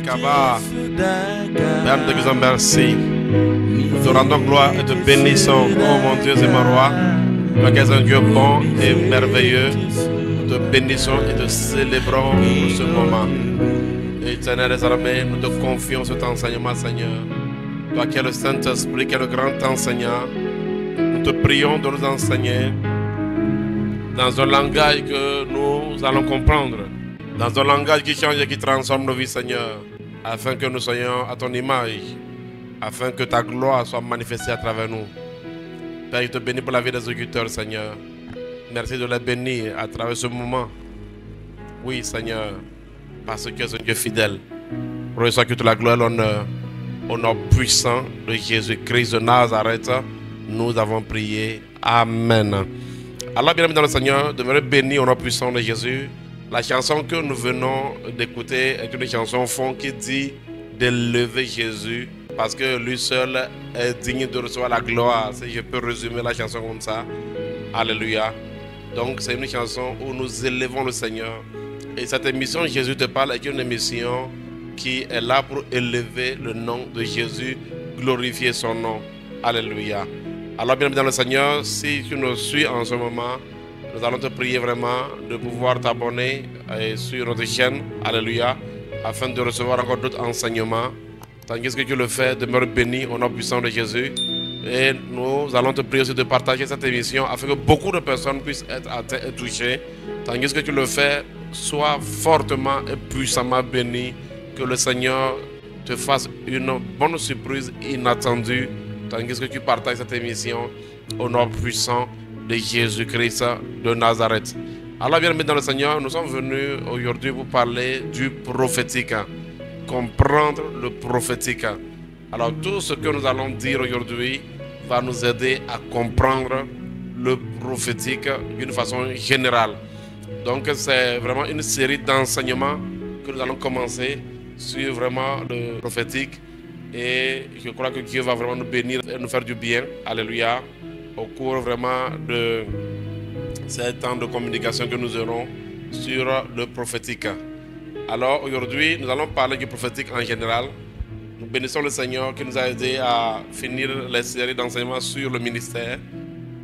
Kaba. Père, nous te disons merci. Nous te rendons gloire et te bénissons, oh mon Dieu et mon roi. Toi qui es un Dieu bon et merveilleux, nous te bénissons et te célébrons pour ce moment. Éternel des armées, nous te confions cet enseignement, Seigneur. Toi qui es le Saint-Esprit, qui est le grand enseignant, nous te prions de nous enseigner dans un langage que nous allons comprendre, dans un langage qui change et qui transforme nos vies, Seigneur, afin que nous soyons à ton image, afin que ta gloire soit manifestée à travers nous. Père, je te bénis pour la vie des auditeurs, Seigneur. Merci de les bénir à travers ce moment. Oui, Seigneur, parce que tu es un Dieu fidèle. Reçois toute la gloire et l'honneur. Au nom puissant de Jésus-Christ de Nazareth, nous avons prié. Amen. Alors, bien-aimés dans le Seigneur, demeurez bénis au nom puissant de Jésus. La chanson que nous venons d'écouter est une chanson fond qui dit d'élever Jésus, parce que lui seul est digne de recevoir la gloire. Si je peux résumer la chanson comme ça. Alléluia. Donc, c'est une chanson où nous élevons le Seigneur. Et cette émission Jésus te parle est une émission qui est là pour élever le nom de Jésus, glorifier son nom. Alléluia. Alors, bien dans le Seigneur, si tu nous suis en ce moment, nous allons te prier vraiment de pouvoir t'abonner sur notre chaîne. Alléluia. Afin de recevoir encore d'autres enseignements. Tandis que tu le fais, demeure béni au nom puissant de Jésus. Et nous allons te prier aussi de partager cette émission afin que beaucoup de personnes puissent être atteintes et touchées. Tandis que tu le fais, sois fortement et puissamment béni. Que le Seigneur te fasse une bonne surprise inattendue, tandis que tu partages cette émission au nom puissant de Jésus-Christ de Nazareth. Alors, bien aimés dans le Seigneur, nous sommes venus aujourd'hui pour parler du prophétique, comprendre le prophétique. Alors, tout ce que nous allons dire aujourd'hui va nous aider à comprendre le prophétique d'une façon générale. Donc, c'est vraiment une série d'enseignements que nous allons commencer sur vraiment le prophétique, et je crois que Dieu va vraiment nous bénir et nous faire du bien, alléluia, au cours vraiment de ces temps de communication que nous aurons sur le prophétique. Alors aujourd'hui, nous allons parler du prophétique en général. Nous bénissons le Seigneur qui nous a aidé à finir les séries d'enseignement sur le ministère.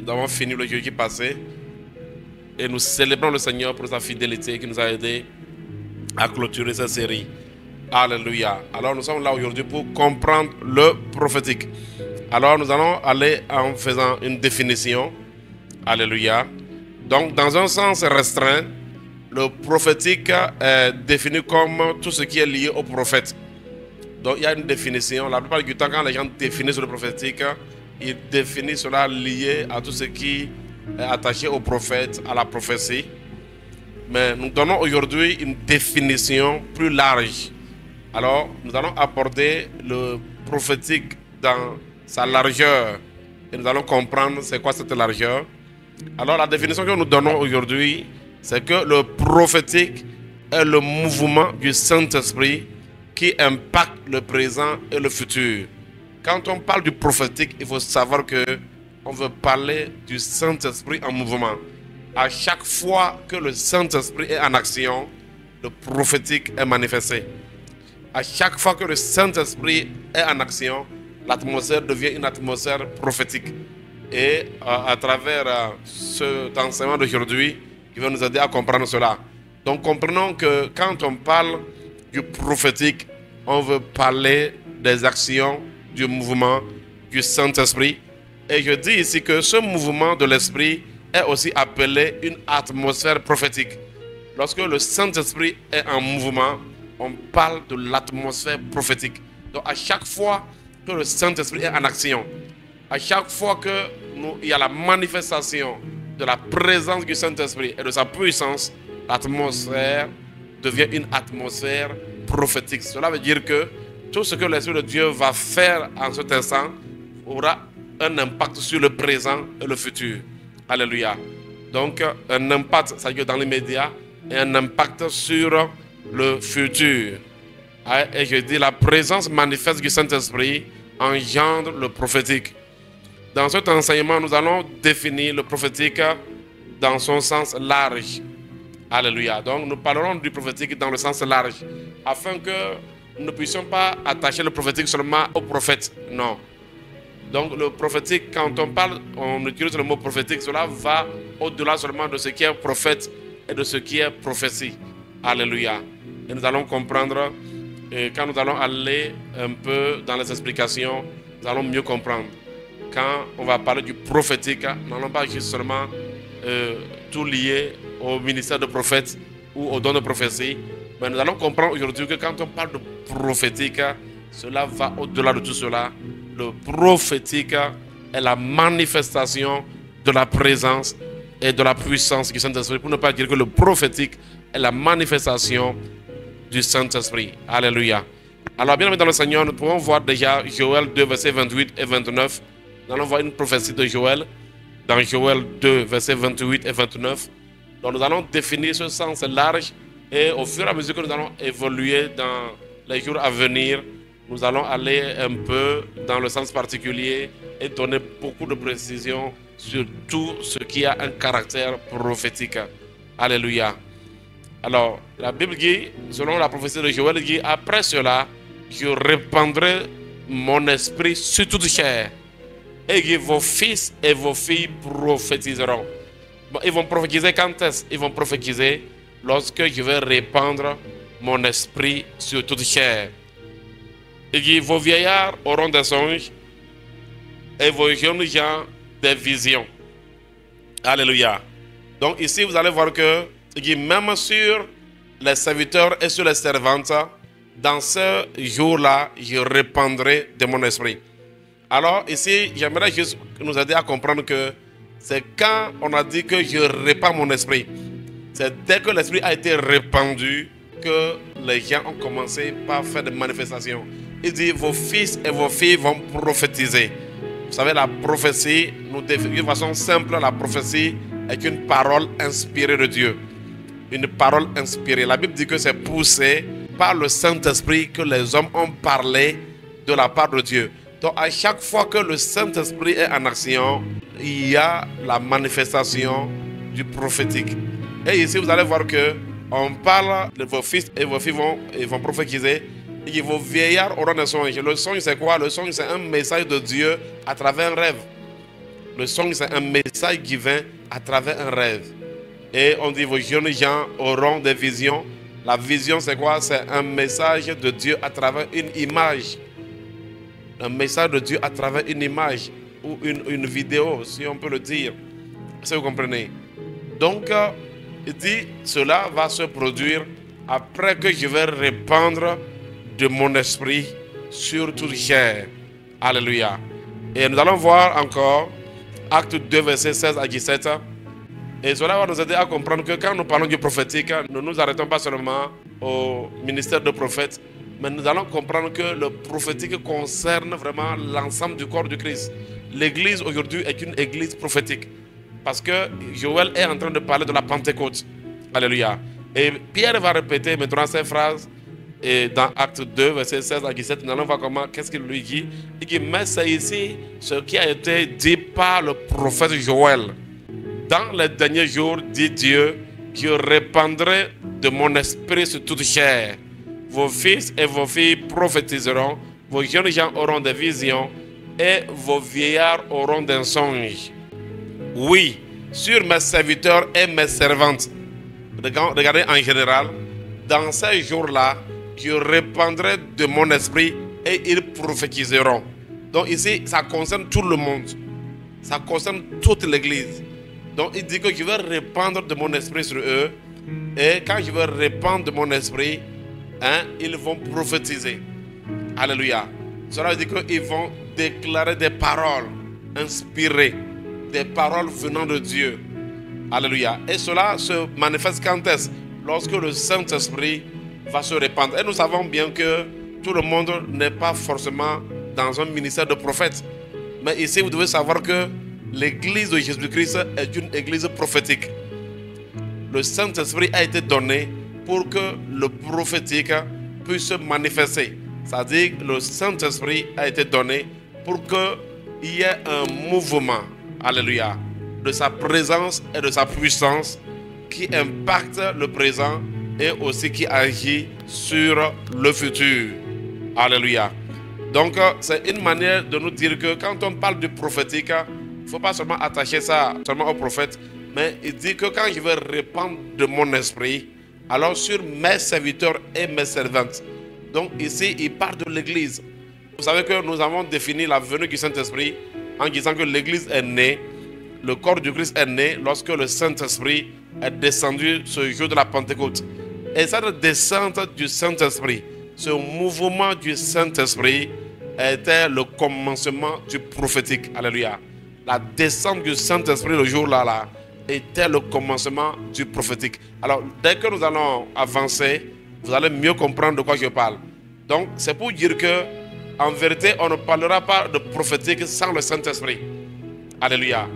Nous avons fini le jeudi passé et nous célébrons le Seigneur pour sa fidélité qui nous a aidé à clôturer cette série. Alléluia. Alors nous sommes là aujourd'hui pour comprendre le prophétique. Alors nous allons aller en faisant une définition. Alléluia. Donc dans un sens restreint, le prophétique est défini comme tout ce qui est lié au prophète. Donc il y a une définition. La plupart du temps quand les gens définissent le prophétique, ils définissent cela lié à tout ce qui est attaché au prophète, à la prophétie. Mais nous donnons aujourd'hui une définition plus large. Alors, nous allons aborder le prophétique dans sa largeur. Et nous allons comprendre c'est quoi cette largeur. Alors, la définition que nous donnons aujourd'hui, c'est que le prophétique est le mouvement du Saint-Esprit qui impacte le présent et le futur. Quand on parle du prophétique, il faut savoir qu'on veut parler du Saint-Esprit en mouvement. À chaque fois que le Saint-Esprit est en action, le prophétique est manifesté. À chaque fois que le Saint-Esprit est en action, l'atmosphère devient une atmosphère prophétique. Et à travers cet enseignement d'aujourd'hui, il va nous aider à comprendre cela. Donc comprenons que quand on parle du prophétique, on veut parler des actions, du mouvement, du Saint-Esprit. Et je dis ici que ce mouvement de l'Esprit est aussi appelé une atmosphère prophétique. Lorsque le Saint-Esprit est en mouvement, on parle de l'atmosphère prophétique. Donc à chaque fois que le Saint-Esprit est en action, à chaque fois qu'il y a la manifestation de la présence du Saint-Esprit et de sa puissance, l'atmosphère devient une atmosphère prophétique. Cela veut dire que tout ce que l'Esprit de Dieu va faire en cet instant aura un impact sur le présent et le futur. Alléluia. Donc un impact, c'est-à-dire dans l'immédiat, et un impact sur le futur. Et je dis, la présence manifeste du Saint-Esprit engendre le prophétique. Dans cet enseignement, nous allons définir le prophétique dans son sens large. Alléluia. Donc, nous parlerons du prophétique dans le sens large, afin que nous ne puissions pas attacher le prophétique seulement au prophète. Non. Donc le prophétique, quand on parle, on utilise le mot prophétique, cela va au-delà seulement de ce qui est prophète et de ce qui est prophétie. Alléluia. Et nous allons comprendre, et quand nous allons aller un peu dans les explications, nous allons mieux comprendre. Quand on va parler du prophétique, nous n'allons pas juste seulement tout lié au ministère de prophète ou au don de prophétie, mais nous allons comprendre aujourd'hui que quand on parle de prophétique, cela va au-delà de tout cela. Le prophétique est la manifestation de la présence et de la puissance du Saint-Esprit. Pour ne pas dire que le prophétique est la manifestation du Saint-Esprit. Alléluia. Alors, bien aimé dans le Seigneur, nous pouvons voir déjà Joël 2, versets 28 et 29. Nous allons voir une prophétie de Joël dans Joël 2, versets 28 et 29. Donc, nous allons définir ce sens large et au fur et à mesure que nous allons évoluer dans les jours à venir, nous allons aller un peu dans le sens particulier et donner beaucoup de précisions sur tout ce qui a un caractère prophétique. Alléluia. Alors, la Bible dit, selon la prophétie de Joël, dit, après cela, je répandrai mon esprit sur toute chair, et vos fils et vos filles prophétiseront. Bon, ils vont prophétiser quand est-ce? Ils vont prophétiser lorsque je vais répandre mon esprit sur toute chair. Il dit, vos vieillards auront des songes et vos jeunes gens des visions. Alléluia. Donc ici, vous allez voir que, il dit, même sur les serviteurs et sur les servantes, dans ce jour-là, je répandrai de mon esprit. Alors ici, j'aimerais juste nous aider à comprendre que c'est quand on a dit que je répands mon esprit. C'est dès que l'esprit a été répandu que les gens ont commencé par faire des manifestations. Il dit, vos fils et vos filles vont prophétiser. Vous savez, la prophétie, nous définissons de façon simple, la prophétie est une parole inspirée de Dieu. Une parole inspirée. La Bible dit que c'est poussé par le Saint-Esprit que les hommes ont parlé de la part de Dieu. Donc à chaque fois que le Saint-Esprit est en action, il y a la manifestation du prophétique. Et ici, vous allez voir que on parle de vos fils et vos filles vont prophétiser. Et vos vieillards auront des songes. Le songe, c'est quoi? Le songe, c'est un message de Dieu à travers un rêve. Le songe, c'est un message divin à travers un rêve. Et on dit, vos jeunes gens auront des visions. La vision, c'est quoi? C'est un message de Dieu à travers une image. Un message de Dieu à travers une image ou une vidéo, si on peut le dire. Si vous comprenez. Donc, il dit, cela va se produire après que je vais répandre de mon esprit sur toute chair. Alléluia. Et nous allons voir encore Acte 2, versets 16 à 17. Et cela va nous aider à comprendre que quand nous parlons du prophétique, nous ne nous arrêtons pas seulement au ministère de prophète, mais nous allons comprendre que le prophétique concerne vraiment l'ensemble du corps du Christ. L'église aujourd'hui est une église prophétique. Parce que Joël est en train de parler de la Pentecôte. Alléluia. Et Pierre va répéter maintenant ces phrases. Et dans Acte 2, verset 16 à 17, nous allons voir comment, qu'est-ce qu'il lui dit. Il dit, mais c'est ici ce qui a été dit par le prophète Joël. Dans les derniers jours, dit Dieu, je répandrai de mon esprit sur toute chair. Vos fils et vos filles prophétiseront, vos jeunes gens auront des visions, et vos vieillards auront des songes. Oui, sur mes serviteurs et mes servantes. Regardez en général, dans ces jours-là, je répandrai de mon esprit et ils prophétiseront. Donc ici, ça concerne tout le monde. Ça concerne toute l'église. Donc il dit que je vais répandre de mon esprit sur eux. Et quand je vais répandre de mon esprit, ils vont prophétiser. Alléluia. Cela veut dire qu'ils vont déclarer des paroles inspirées. Des paroles venant de Dieu. Alléluia. Et cela se manifeste quand est-ce? Lorsque le Saint-Esprit va se répandre. Et nous savons bien que tout le monde n'est pas forcément dans un ministère de prophète. Mais ici, vous devez savoir que l'église de Jésus-Christ est une église prophétique. Le Saint-Esprit a été donné pour que le prophétique puisse se manifester. C'est-à-dire que le Saint-Esprit a été donné pour qu'il y ait un mouvement, alléluia, de sa présence et de sa puissance qui impacte le présent et aussi qui agit sur le futur. Alléluia. Donc, c'est une manière de nous dire que quand on parle du prophétique, il ne faut pas seulement attacher ça seulement au prophète, mais il dit que quand je vais répandre de mon esprit, alors sur mes serviteurs et mes servantes. Donc ici, il parle de l'Église. Vous savez que nous avons défini la venue du Saint-Esprit en disant que l'Église est née, le corps du Christ est né lorsque le Saint-Esprit est descendu ce jour de la Pentecôte. Et cette descente du Saint-Esprit, ce mouvement du Saint-Esprit était le commencement du prophétique. Alléluia. La descente du Saint-Esprit le jour-là était le commencement du prophétique. Alors, dès que nous allons avancer, vous allez mieux comprendre de quoi je parle. Donc, c'est pour dire que, en vérité, on ne parlera pas de prophétique sans le Saint-Esprit. Alléluia.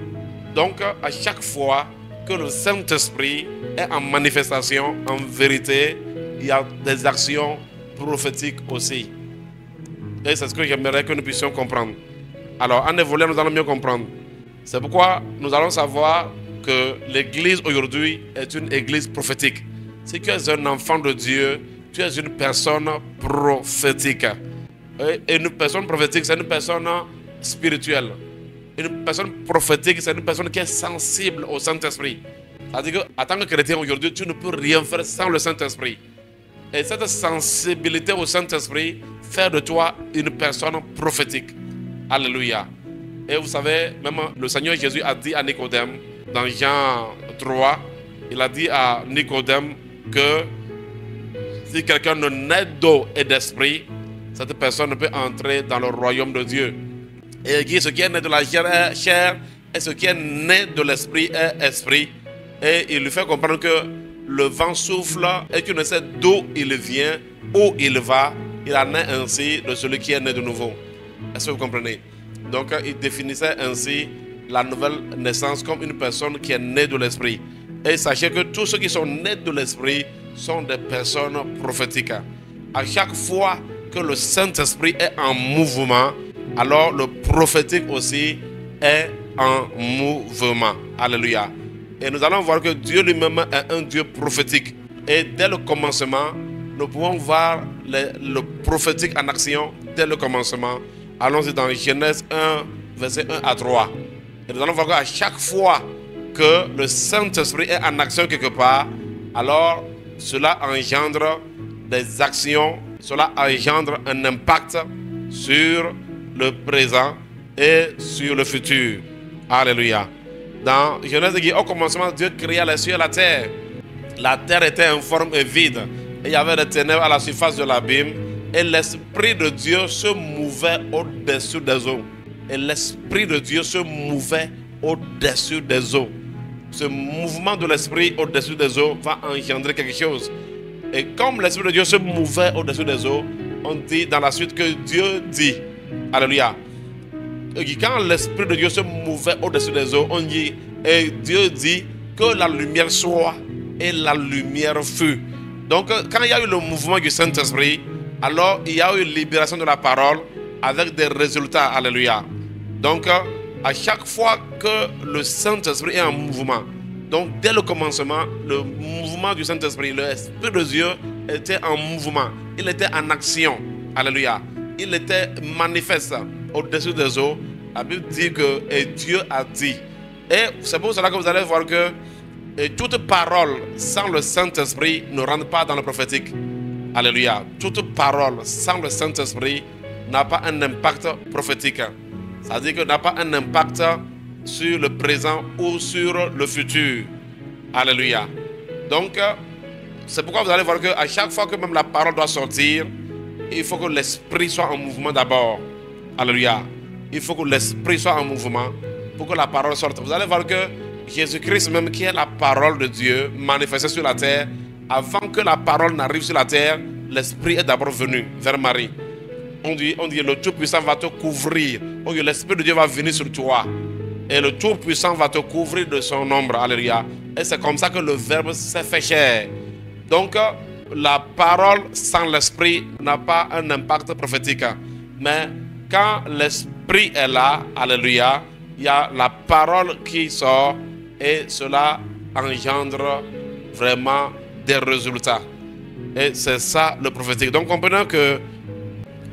Donc, à chaque fois que le Saint-Esprit est en manifestation, en vérité, il y a des actions prophétiques aussi. Et c'est ce que j'aimerais que nous puissions comprendre. Alors, en évoluant, nous allons mieux comprendre. C'est pourquoi nous allons savoir que l'Église aujourd'hui est une Église prophétique. Si tu es un enfant de Dieu, tu es une personne prophétique. Et une personne prophétique, c'est une personne spirituelle. Une personne prophétique, c'est une personne qui est sensible au Saint-Esprit. C'est-à-dire qu'en tant que chrétien aujourd'hui, tu ne peux rien faire sans le Saint-Esprit. Et cette sensibilité au Saint-Esprit fait de toi une personne prophétique. Alléluia. Et vous savez, même le Seigneur Jésus a dit à Nicodème, dans Jean 3, il a dit à Nicodème que si quelqu'un ne naît d'eau et d'esprit, cette personne ne peut entrer dans le royaume de Dieu. Et il dit, ce qui est né de la chair est chair, et ce qui est né de l'esprit est esprit. Et il lui fait comprendre que le vent souffle et tu ne sais d'où il vient, où il va. Il en est ainsi de celui qui est né de nouveau. Est-ce que vous comprenez? Donc il définissait ainsi la nouvelle naissance comme une personne qui est née de l'esprit. Et sachez que tous ceux qui sont nés de l'esprit sont des personnes prophétiques. À chaque fois que le Saint-Esprit est en mouvement, alors le prophétique aussi est en mouvement. Alléluia. Et nous allons voir que Dieu lui-même est un Dieu prophétique. Et dès le commencement, nous pouvons voir le prophétique en action dès le commencement. Allons-y dans Genèse 1, verset 1 à 3. Et nous allons voir qu'à chaque fois que le Saint-Esprit est en action quelque part, alors cela engendre des actions, cela engendre un impact sur le présent et sur le futur. Alléluia. Dans Genèse, il dit, au commencement, Dieu créa les cieux et la terre. La terre était informe et vide. Et il y avait des ténèbres à la surface de l'abîme. Et l'Esprit de Dieu se mouvait au-dessus des eaux. Et l'Esprit de Dieu se mouvait au-dessus des eaux. Ce mouvement de l'Esprit au-dessus des eaux va engendrer quelque chose. Et comme l'Esprit de Dieu se mouvait au-dessus des eaux, on dit dans la suite que Dieu dit, alléluia. Et quand l'Esprit de Dieu se mouvait au-dessus des eaux, on dit, et Dieu dit que la lumière soit, et la lumière fut. Donc quand il y a eu le mouvement du Saint-Esprit, alors il y a eu une libération de la parole avec des résultats, alléluia. Donc à chaque fois que le Saint-Esprit est en mouvement, donc dès le commencement, le mouvement du Saint-Esprit, l'Esprit de Dieu était en mouvement, il était en action, alléluia. Il était manifeste au-dessus des eaux. La Bible dit que et Dieu a dit. Et c'est pour cela que vous allez voir que toute parole sans le Saint-Esprit ne rentre pas dans le prophétique. Alléluia. Toute parole sans le Saint-Esprit n'a pas un impact prophétique. C'est-à-dire que n'a pas un impact sur le présent ou sur le futur. Alléluia. Donc, c'est pourquoi vous allez voir qu'à chaque fois que même la parole doit sortir, il faut que l'esprit soit en mouvement d'abord. Alléluia. Il faut que l'esprit soit en mouvement pour que la parole sorte. Vous allez voir que Jésus-Christ même, qui est la parole de Dieu manifestée sur la terre, avant que la parole n'arrive sur la terre, l'esprit est d'abord venu vers Marie. On dit le Tout-Puissant va te couvrir. On dit l'Esprit de Dieu va venir sur toi. Et le Tout-Puissant va te couvrir de son ombre. Alléluia. Et c'est comme ça que le Verbe s'est fait chair. Donc, la parole sans l'esprit n'a pas un impact prophétique. Mais quand l'esprit est là, alléluia, il y a la parole qui sort et cela engendre vraiment des résultats. Et c'est ça le prophétique. Donc comprenons que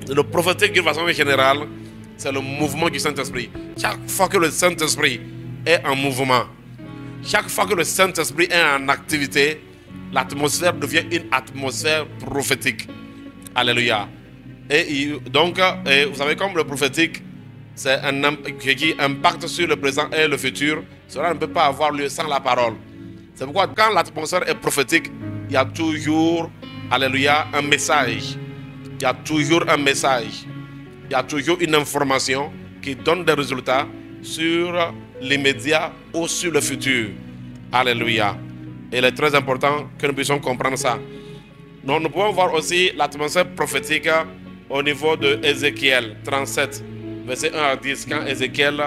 Le prophétique, d'une façon générale, c'est le mouvement du Saint-Esprit. Chaque fois que le Saint-Esprit est en mouvement, chaque fois que le Saint-Esprit est en activité, l'atmosphère devient une atmosphère prophétique. Alléluia. Et donc, vous savez, comme le prophétique, c'est qui impacte sur le présent et le futur, cela ne peut pas avoir lieu sans la parole. C'est pourquoi quand l'atmosphère est prophétique, il y a toujours, alléluia, un message. Il y a toujours un message. Il y a toujours une information qui donne des résultats sur l'immédiat ou sur le futur. Alléluia. Et il est très important que nous puissions comprendre ça. Donc, nous pouvons voir aussi l'atmosphère prophétique au niveau de Ézéchiel 37, verset 1 à 10. Quand Ézéchiel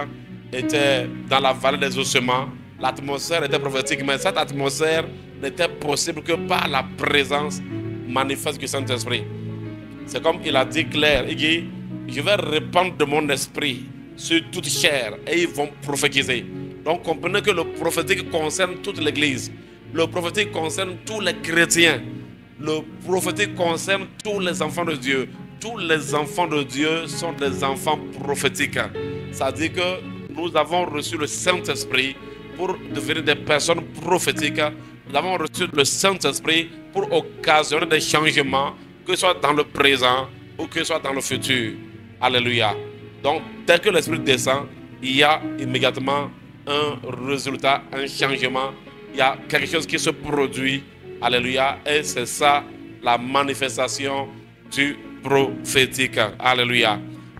était dans la vallée des ossements, l'atmosphère était prophétique, mais cette atmosphère n'était possible que par la présence manifeste du Saint-Esprit. C'est comme il a dit clair, il dit, je vais répandre de mon esprit sur toute chair et ils vont prophétiser. Donc comprenez que le prophétique concerne toute l'Église. Le prophétique concerne tous les chrétiens. Le prophétique concerne tous les enfants de Dieu. Tous les enfants de Dieu sont des enfants prophétiques. Ça dit que nous avons reçu le Saint-Esprit pour devenir des personnes prophétiques. Nous avons reçu le Saint-Esprit pour occasionner des changements, que ce soit dans le présent ou que ce soit dans le futur. Alléluia. Donc, dès que l'Esprit descend, il y a immédiatement un résultat, un changement. Il y a quelque chose qui se produit. Alléluia. Et c'est ça la manifestation du prophétique. Alléluia.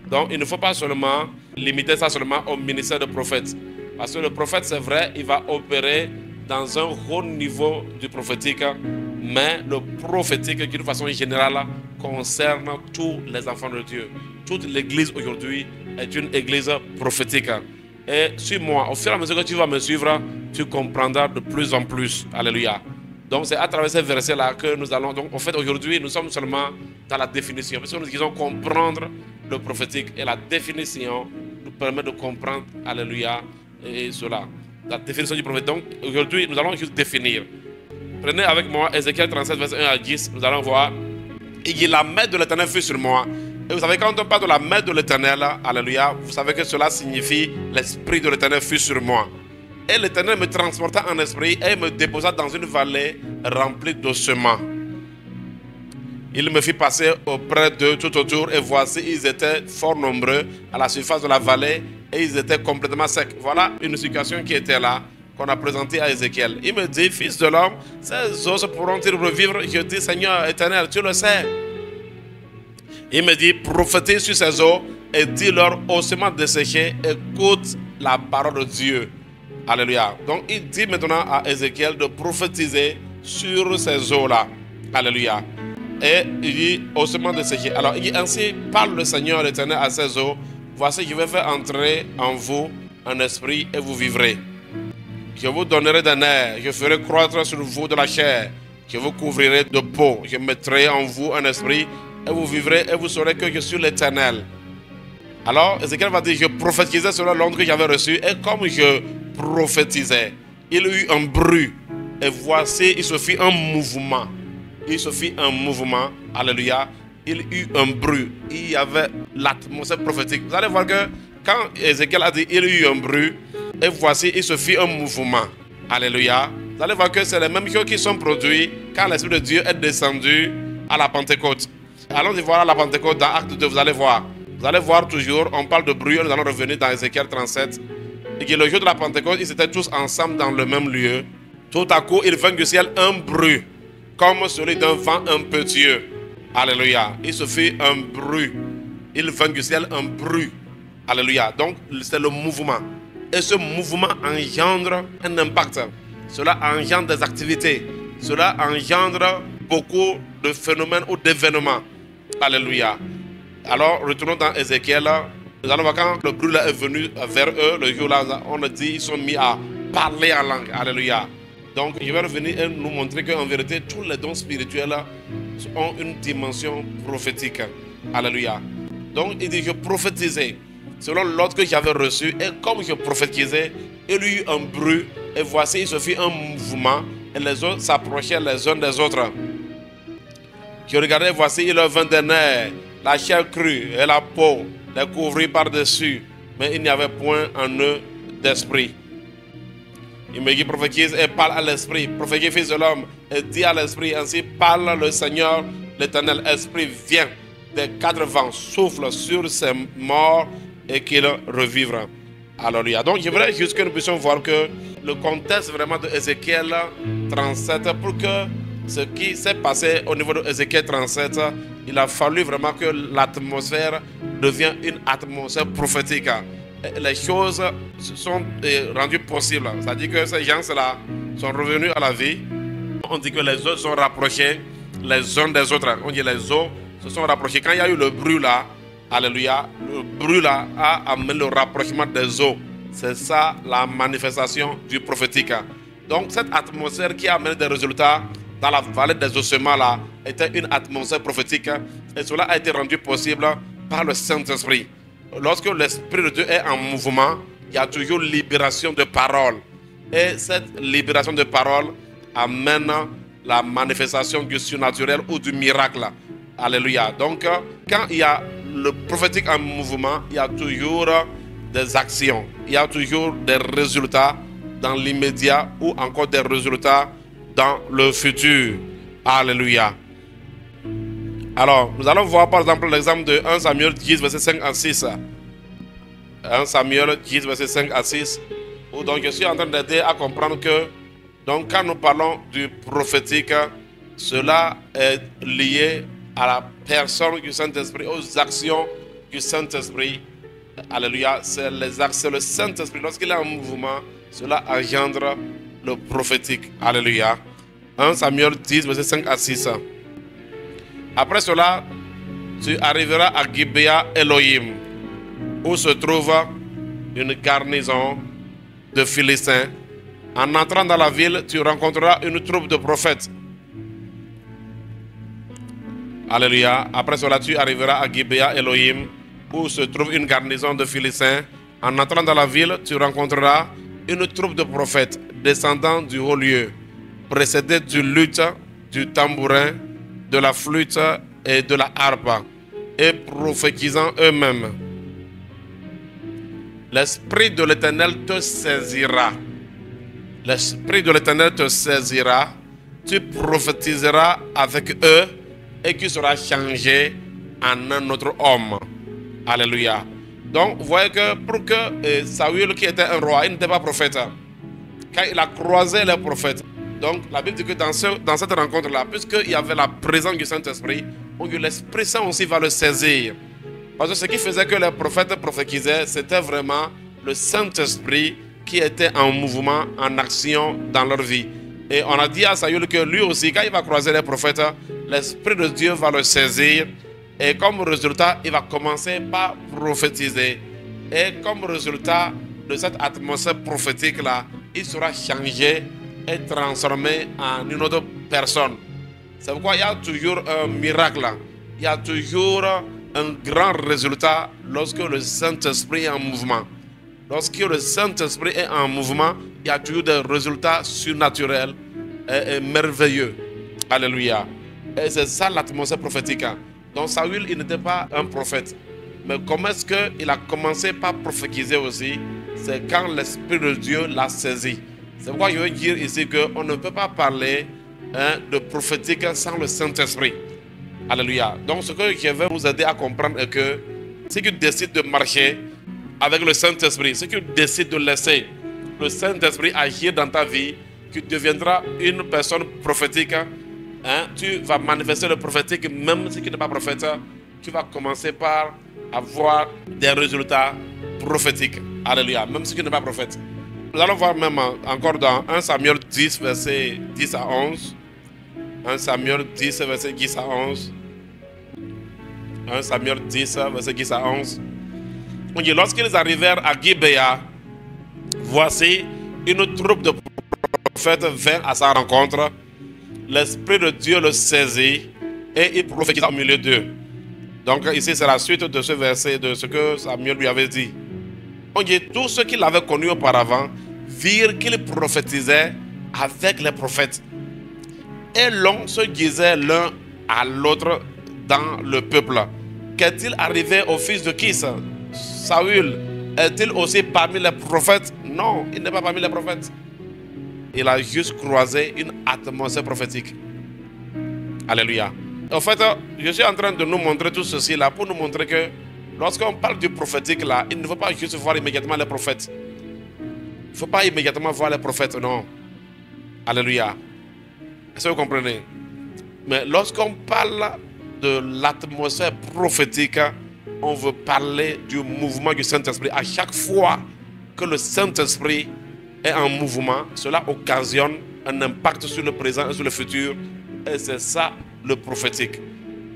Donc, il ne faut pas seulement limiter ça seulement au ministère de prophète. Parce que le prophète, c'est vrai, il va opérer dans un haut niveau du prophétique, mais le prophétique, d'une façon générale, concerne tous les enfants de Dieu. Toute l'église aujourd'hui est une église prophétique. Et suis-moi, au fur et à mesure que tu vas me suivre, tu comprendras de plus en plus. Alléluia. Donc c'est à travers ces versets-là que nous allons... Donc en fait aujourd'hui, nous sommes seulement dans la définition. Parce que nous disons comprendre le prophétique. Et la définition nous permet de comprendre, alléluia, et cela. La définition du prophète. Donc aujourd'hui, nous allons juste définir. Prenez avec moi Ézéchiel 37, verset 1 à 10. Nous allons voir. Il dit, la main de l'Éternel fut sur moi. Et vous savez, quand on parle de la main de l'Éternel, alléluia, vous savez que cela signifie l'Esprit de l'Éternel fut sur moi. Et l'Éternel me transporta en esprit et me déposa dans une vallée remplie d'ossements. Il me fit passer auprès d'eux tout autour et voici, ils étaient fort nombreux à la surface de la vallée et ils étaient complètement secs. Voilà une situation qui était là, qu'on a présentée à Ézéchiel. Il me dit, fils de l'homme, ces os pourront-ils revivre? Je dis, Seigneur éternel, tu le sais. Il me dit, prophétise sur ces eaux et dis-leur, ossements desséchés, écoute la parole de Dieu. Alléluia. Donc il dit maintenant à Ézéchiel de prophétiser sur ces eaux-là. Alléluia. Et il dit, ossements desséchés. Alors il dit, ainsi parle le Seigneur l'Éternel à ces eaux. Voici, je vais faire entrer en vous un esprit et vous vivrez. Je vous donnerai des nerfs, je ferai croître sur vous de la chair, je vous couvrirai de peau, je mettrai en vous un esprit et vous vivrez et vous saurez que je suis l'Éternel. Alors Ézéchiel va dire, je prophétisais sur l'ordre que j'avais reçu et comme je prophétisais, il y eut un bruit et voici, il se fit un mouvement. Il se fit un mouvement, alléluia, il y eut un bruit, il y avait l'atmosphère prophétique. Vous allez voir que quand Ézéchiel a dit, il y eut un bruit, et voici, il se fit un mouvement. Alléluia. Vous allez voir que c'est les mêmes choses qui sont produites quand l'Esprit de Dieu est descendu à la Pentecôte. Allons-y voir à la Pentecôte dans Acte 2, vous allez voir. Vous allez voir toujours, on parle de bruit, nous allons revenir dans Ézéchiel 37. Et que le jour de la Pentecôte, ils étaient tous ensemble dans le même lieu. Tout à coup, il vint du ciel un bruit, comme celui d'un vent impétueux. Alléluia. Il se fit un bruit. Il vint du ciel un bruit. Alléluia. Donc, c'est le mouvement. Et ce mouvement engendre un impact. Cela engendre des activités. Cela engendre beaucoup de phénomènes ou d'événements. Alléluia. Alors, retournons dans Ézéchiel. Nous allons voir quand le bruit est venu vers eux, le jour-là, on a dit, ils sont mis à parler en langue. Alléluia. Donc, je vais revenir et nous montrer qu'en vérité, tous les dons spirituels ont une dimension prophétique. Alléluia. Donc, il dit, je prophétisais selon l'ordre que j'avais reçu, et comme je prophétisais, il y eut un bruit, et voici, il se fit un mouvement, et les autres s'approchaient les uns des autres. Je regardais, voici, il leur vint des nerfs, la chair crue et la peau, les couvrir par-dessus, mais il n'y avait point en eux d'esprit. Il me dit, prophétise et parle à l'esprit. Prophétise, fils de l'homme, et dis à l'esprit, ainsi parle le Seigneur, l'Éternel. Esprit, viens des quatre vents, souffle sur ces morts et qu'ils revivent. Alléluia. Donc, je voudrais juste que nous puissions voir que le contexte vraiment de Ézéchiel 37, pour que ce qui s'est passé au niveau de Ézéchiel 37, il a fallu vraiment que l'atmosphère devienne une atmosphère prophétique. Les choses se sont rendues possibles. C'est-à-dire que ces gens-là sont revenus à la vie. On dit que les eaux sont rapprochées les uns des autres. On dit les eaux se sont rapprochées. Quand il y a eu le bruit là, alléluia, le bruit là a amené le rapprochement des eaux. C'est ça la manifestation du prophétique. Donc cette atmosphère qui a amené des résultats dans la vallée des ossements là était une atmosphère prophétique. Et cela a été rendu possible par le Saint-Esprit. Lorsque l'Esprit de Dieu est en mouvement, il y a toujours libération de parole. Et cette libération de parole amène la manifestation du surnaturel ou du miracle. Alléluia. Donc, quand il y a le prophétique en mouvement, il y a toujours des actions. Il y a toujours des résultats dans l'immédiat ou encore des résultats dans le futur. Alléluia. Alors, nous allons voir par exemple l'exemple de 1 Samuel 10, verset 5 à 6. 1 Samuel 10, verset 5 à 6. Où donc je suis en train d'aider à comprendre que donc, quand nous parlons du prophétique, cela est lié à la personne du Saint-Esprit, aux actions du Saint-Esprit. Alléluia. C'est le Saint-Esprit. Lorsqu'il est en mouvement, cela engendre le prophétique. Alléluia. 1 Samuel 10, verset 5 à 6. Après cela, tu arriveras à Gibea Elohim, où se trouve une garnison de Philistins. En entrant dans la ville, tu rencontreras une troupe de prophètes. Alléluia. Après cela, tu arriveras à Gibea Elohim, où se trouve une garnison de Philistins. En entrant dans la ville, tu rencontreras une troupe de prophètes descendant du haut lieu, précédés du luth, du tambourin, de la flûte et de la harpe, et prophétisant eux-mêmes. L'Esprit de l'Éternel te saisira. L'Esprit de l'Éternel te saisira. Tu prophétiseras avec eux et tu seras changé en un autre homme. Alléluia. Donc, vous voyez que pour que Saül, qui était un roi, il n'était pas prophète. Quand il a croisé les prophètes, donc la Bible dit que dans cette rencontre-là, puisqu'il y avait la présence du Saint-Esprit, l'Esprit Saint aussi va le saisir. Parce que ce qui faisait que les prophètes prophétisaient, c'était vraiment le Saint-Esprit qui était en mouvement, en action dans leur vie. Et on a dit à Saül que lui aussi, quand il va croiser les prophètes, l'Esprit de Dieu va le saisir. Et comme résultat, il va commencer par prophétiser. Et comme résultat de cette atmosphère prophétique-là, il sera changé et transformé en une autre personne. C'est pourquoi il y a toujours un miracle. Il y a toujours un grand résultat lorsque le Saint-Esprit est en mouvement. Lorsque le Saint-Esprit est en mouvement, il y a toujours des résultats surnaturels et merveilleux. Alléluia. Et c'est ça l'atmosphère prophétique. Donc Saül, il n'était pas un prophète. Mais comment est-ce qu'il a commencé par prophétiser aussi? C'est quand l'Esprit de Dieu l'a saisi. C'est pourquoi je veux dire ici qu'on ne peut pas parler de prophétique sans le Saint-Esprit. Alléluia. Donc ce que je vais vous aider à comprendre est que si tu décides de marcher avec le Saint-Esprit, si tu décides de laisser le Saint-Esprit agir dans ta vie, tu deviendras une personne prophétique. Tu vas manifester le prophétique même si tu n'es pas prophète. Tu vas commencer par avoir des résultats prophétiques. Alléluia. Même si tu n'es pas prophète. Nous allons voir même encore dans 1 Samuel 10, verset 10 à 11. 1 Samuel 10, verset 10 à 11. 1 Samuel 10, verset 10 à 11. On dit, lorsqu'ils arrivèrent à Gibea, voici une troupe de prophètes vint à sa rencontre. L'Esprit de Dieu le saisit et il prophétisa au milieu d'eux. Donc ici c'est la suite de ce verset, de ce que Samuel lui avait dit. On dit, tous ceux qui l'avaient connu auparavant virent qu'il prophétisait avec les prophètes. Et l'on se disait l'un à l'autre dans le peuple, qu'est-il arrivé au fils de Kis? Saül est-il aussi parmi les prophètes? Non, il n'est pas parmi les prophètes. Il a juste croisé une atmosphère prophétique. Alléluia. En fait, je suis en train de nous montrer tout ceci là pour nous montrer que lorsqu'on parle du prophétique là, il ne faut pas juste voir immédiatement les prophètes. Il ne faut pas immédiatement voir les prophètes, non. Alléluia. Est-ce que vous comprenez? Mais lorsqu'on parle de l'atmosphère prophétique, on veut parler du mouvement du Saint-Esprit. À chaque fois que le Saint-Esprit est en mouvement, cela occasionne un impact sur le présent et sur le futur. Et c'est ça le prophétique.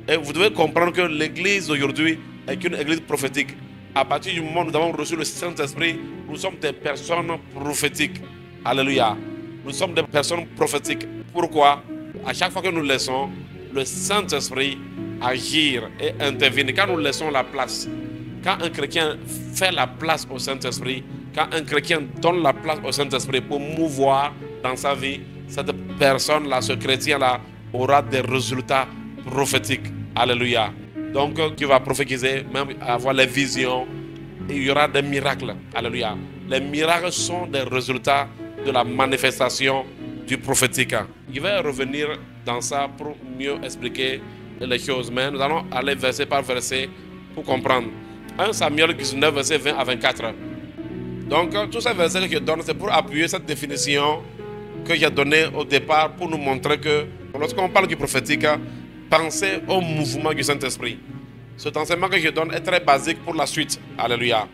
Et vous devez comprendre que l'église aujourd'hui est une église prophétique. À partir du moment où nous avons reçu le Saint-Esprit, nous sommes des personnes prophétiques. Alléluia. Nous sommes des personnes prophétiques. Pourquoi? À chaque fois que nous laissons le Saint-Esprit agir et intervenir, quand nous laissons la place, quand un chrétien fait la place au Saint-Esprit, quand un chrétien donne la place au Saint-Esprit pour mouvoir dans sa vie, cette personne-là, ce chrétien-là, aura des résultats prophétiques. Alléluia. Donc, tu vas prophétiser, même avoir les visions, et il y aura des miracles. Alléluia. Les miracles sont des résultats de la manifestation du prophétique. Je vais revenir dans ça pour mieux expliquer les choses, mais nous allons aller verset par verset pour comprendre. 1 Samuel 19, verset 20 à 24. Donc, tous ces versets que je donne, c'est pour appuyer cette définition que j'ai donnée au départ pour nous montrer que lorsqu'on parle du prophétique, pensez au mouvement du Saint-Esprit. Cet enseignement que je donne est très basique pour la suite. Alléluia.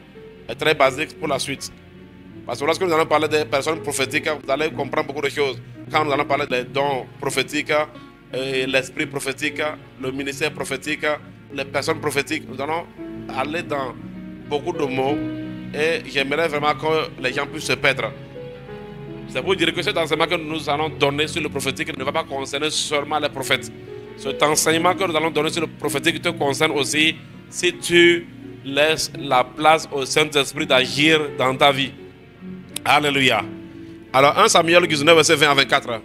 Est très basique pour la suite. Parce que lorsque nous allons parler des personnes prophétiques, vous allez comprendre beaucoup de choses. Quand nous allons parler des dons prophétiques, l'esprit prophétique, le ministère prophétique, les personnes prophétiques, nous allons aller dans beaucoup de mots et j'aimerais vraiment que les gens puissent se perdre. C'est pour dire que cet enseignement que nous allons donner sur le prophétique ne va pas concerner seulement les prophètes. Cet enseignement que nous allons donner sur le prophétique te concerne aussi si tu laisses la place au Saint-Esprit d'agir dans ta vie. Alléluia. Alors 1 Samuel 19, verset 20 à 24.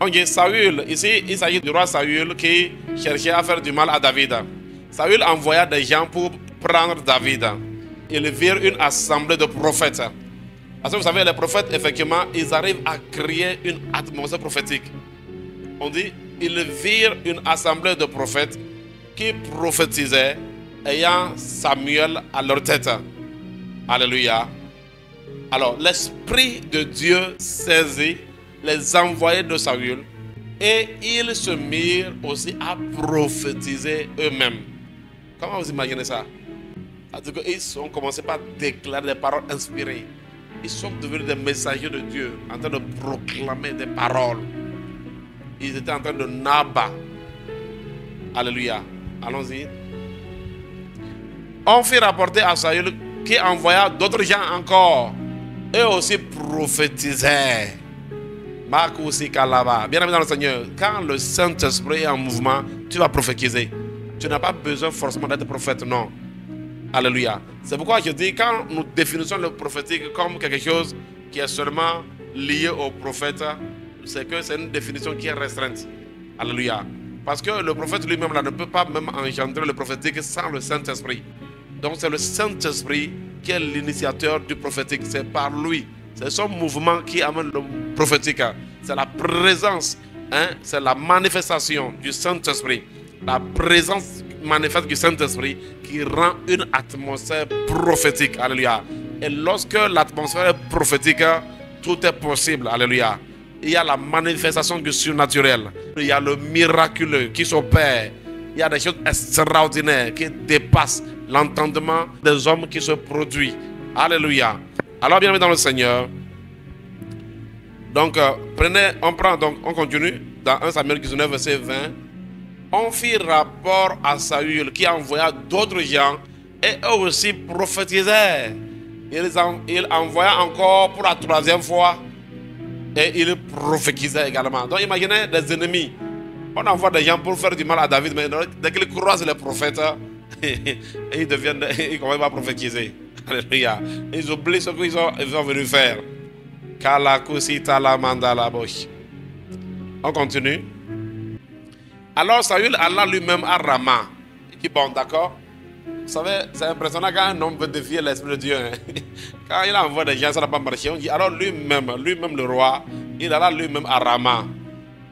On dit Saül, ici il s'agit du roi Saül qui cherchait à faire du mal à David. Saül envoya des gens pour prendre David. Ils virent une assemblée de prophètes. Parce que vous savez, les prophètes, effectivement, ils arrivent à créer une atmosphère prophétique. On dit, ils virent une assemblée de prophètes qui prophétisaient ayant Samuel à leur tête. Alléluia. Alors, l'Esprit de Dieu saisit les envoyés de Saül et ils se mirent aussi à prophétiser eux-mêmes. Comment vous imaginez ça? C'est-à-dire qu'ils ont commencé par déclarer des paroles inspirées. Ils sont devenus des messagers de Dieu en train de proclamer des paroles. Ils étaient en train de nabat. Alléluia. Allons-y. On fit rapporter à Saül qui envoya d'autres gens encore. Eux aussi prophétisaient. Bien aimé dans le Seigneur, quand le Saint-Esprit est en mouvement, tu vas prophétiser. Tu n'as pas besoin forcément d'être prophète, non. Alléluia. C'est pourquoi je dis, quand nous définissons le prophétique comme quelque chose qui est seulement lié au prophète, c'est que c'est une définition qui est restreinte. Alléluia. Parce que le prophète lui-même ne peut pas même engendrer le prophétique sans le Saint-Esprit. Donc c'est le Saint-Esprit qui est l'initiateur du prophétique. C'est par lui. C'est son mouvement qui amène le prophétique. C'est la présence, c'est la manifestation du Saint-Esprit. La présence manifeste du Saint-Esprit qui rend une atmosphère prophétique. Alléluia. Et lorsque l'atmosphère est prophétique, tout est possible. Alléluia. Il y a la manifestation du surnaturel. Il y a le miraculeux qui s'opère. Il y a des choses extraordinaires qui dépassent l'entendement des hommes qui se produisent. Alléluia. Alors, bienvenue dans le Seigneur. Donc, on continue dans 1 Samuel 19, verset 20. On fit rapport à Saül qui envoya d'autres gens et eux aussi prophétisaient. Il envoya encore pour la troisième fois et il prophétisait également. Donc imaginez des ennemis. On envoie des gens pour faire du mal à David, mais dès qu'ils croisent les prophètes, ils commencent à prophétiser. Alléluia. Ils oublient ce qu'ils sont venus faire. On continue. Alors Saül alla lui-même à Rama. Bon, d'accord. Vous savez, c'est impressionnant quand un homme veut défier l'Esprit de Dieu. Hein. Quand il envoie des gens, ça n'a pas marché. On dit, alors lui-même le roi, il alla lui-même à Rama.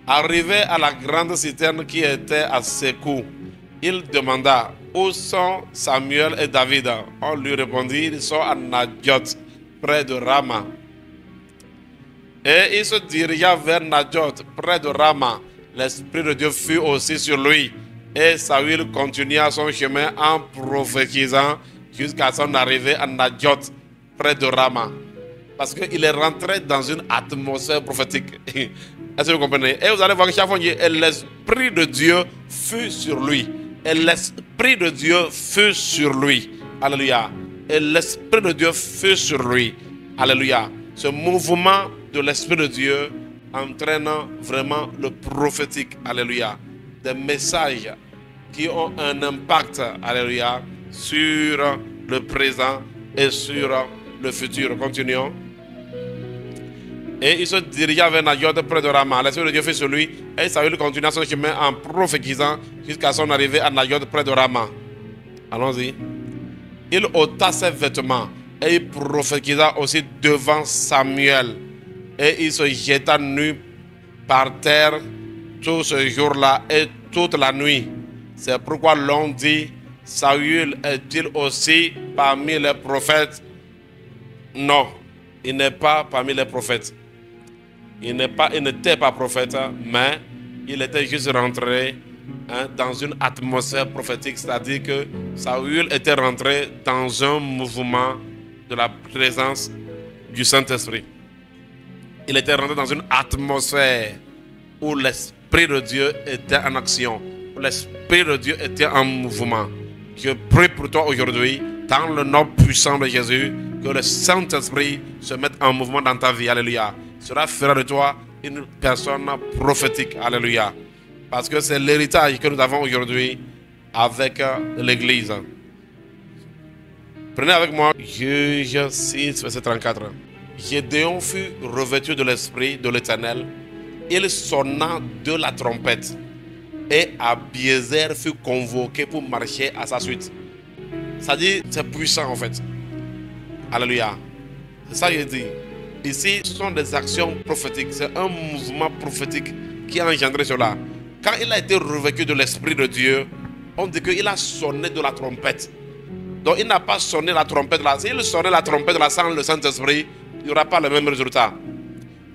Arrivé à la grande citerne qui était à Sékou, il demanda, où sont Samuel et David? On lui répondit, ils sont à Nadjot, près de Rama. Et il se dirigea vers Nadjot, près de Rama. L'Esprit de Dieu fut aussi sur lui. Et Saül continua son chemin en prophétisant jusqu'à son arrivée à Nadjot, près de Rama. Parce qu'il est rentré dans une atmosphère prophétique. Est-ce que vous comprenez? Et vous allez voir que chaque fois, et l'Esprit de Dieu fut sur lui. Et l'Esprit de Dieu fut sur lui. Alléluia. Et l'Esprit de Dieu fut sur lui. Alléluia. Ce mouvement de l'Esprit de Dieu entraîne vraiment le prophétique. Alléluia. Des messages qui ont un impact, alléluia, sur le présent et sur le futur. Continuons. Et il se dirigea vers Nadjot près de Rama. L'Esprit de Dieu fut sur lui. Et Saül continua son chemin en prophétisant jusqu'à son arrivée à Nadjot près de Rama. Allons-y. Il ôta ses vêtements et il prophétisa aussi devant Samuel. Et il se jeta nu par terre tout ce jour-là et toute la nuit. C'est pourquoi l'on dit, Saül est-il aussi parmi les prophètes? Non, il n'est pas parmi les prophètes. Il n'était pas prophète, mais il était juste rentré dans une atmosphère prophétique, c'est-à-dire que Saül était rentré dans un mouvement de la présence du Saint-Esprit. Il était rentré dans une atmosphère où l'Esprit de Dieu était en action, où l'Esprit de Dieu était en mouvement. Je prie pour toi aujourd'hui, dans le nom puissant de Jésus, que le Saint-Esprit se mette en mouvement dans ta vie. Alléluia. Cela fera de toi une personne prophétique. Alléluia. Parce que c'est l'héritage que nous avons aujourd'hui avec l'Église. Prenez avec moi Juge 6, verset 34. Gédéon fut revêtu de l'Esprit de l'Éternel. Il sonna de la trompette. Et Abiézer fut convoqué pour marcher à sa suite. Ça dit, c'est puissant en fait. Alléluia. C'est ça qu'il dit. Ici, ce sont des actions prophétiques. C'est un mouvement prophétique qui a engendré cela. Quand il a été revêtu de l'Esprit de Dieu, on dit qu'il a sonné de la trompette. Donc il n'a pas sonné la trompette là. S'il sonnait la trompette là sans le Saint-Esprit, il n'y aura pas le même résultat.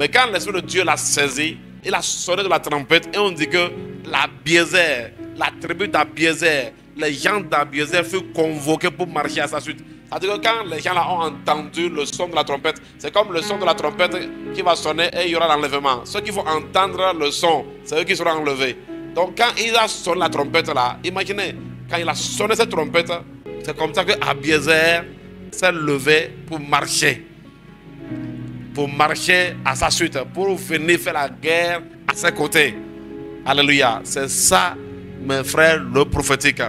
Mais quand l'Esprit de Dieu l'a saisi, il a sonné de la trompette et on dit que l'Abiézer, la tribu d'Abiézer, les gens d'Abiézer furent convoqués pour marcher à sa suite. C'est-à-dire que quand les gens là ont entendu le son de la trompette, c'est comme le son de la trompette qui va sonner et il y aura l'enlèvement. Ceux qui vont entendre le son, c'est eux qui seront enlevés. Donc quand il a sonné la trompette là, imaginez, quand il a sonné cette trompette, c'est comme ça que Abiézer s'est levé pour marcher. Pour marcher à sa suite, pour venir faire la guerre à ses côtés. Alléluia. C'est ça, mes frères, le prophétique.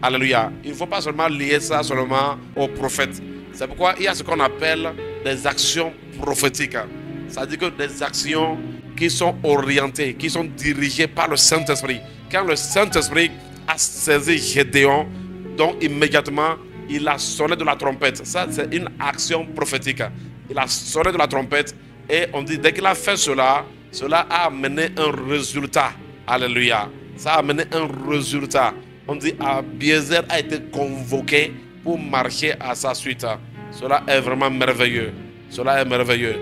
Alléluia. Il ne faut pas seulement lier ça seulement aux prophètes. C'est pourquoi il y a ce qu'on appelle des actions prophétiques. C'est-à-dire que des actions qui sont orientées, qui sont dirigées par le Saint-Esprit. Quand le Saint-Esprit a saisi Gédéon, donc immédiatement, il a sonné de la trompette. Ça, c'est une action prophétique. Il a sonné de la trompette et on dit, dès qu'il a fait cela, cela a amené un résultat. Alléluia. Ça a amené un résultat. On dit, Abiézer a été convoqué pour marcher à sa suite. Cela est vraiment merveilleux. Cela est merveilleux.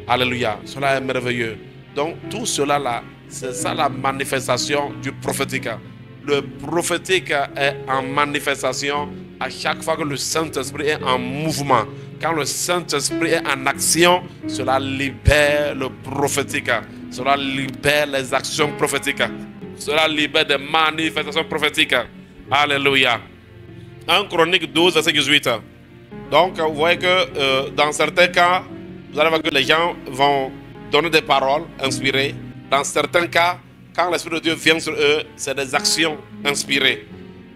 Alléluia. Cela est merveilleux. Donc, tout cela là, c'est ça la manifestation du prophétique. Le prophétique est en manifestation à chaque fois que le Saint-Esprit est en mouvement. Quand le Saint-Esprit est en action, cela libère le prophétique. Cela libère les actions prophétiques. Cela libère des manifestations prophétiques. Alléluia. 1 Chronique 12, verset 18. Donc, vous voyez que dans certains cas, vous allez voir que les gens vont donner des paroles inspirées. Dans certains cas, quand l'Esprit de Dieu vient sur eux, c'est des actions inspirées.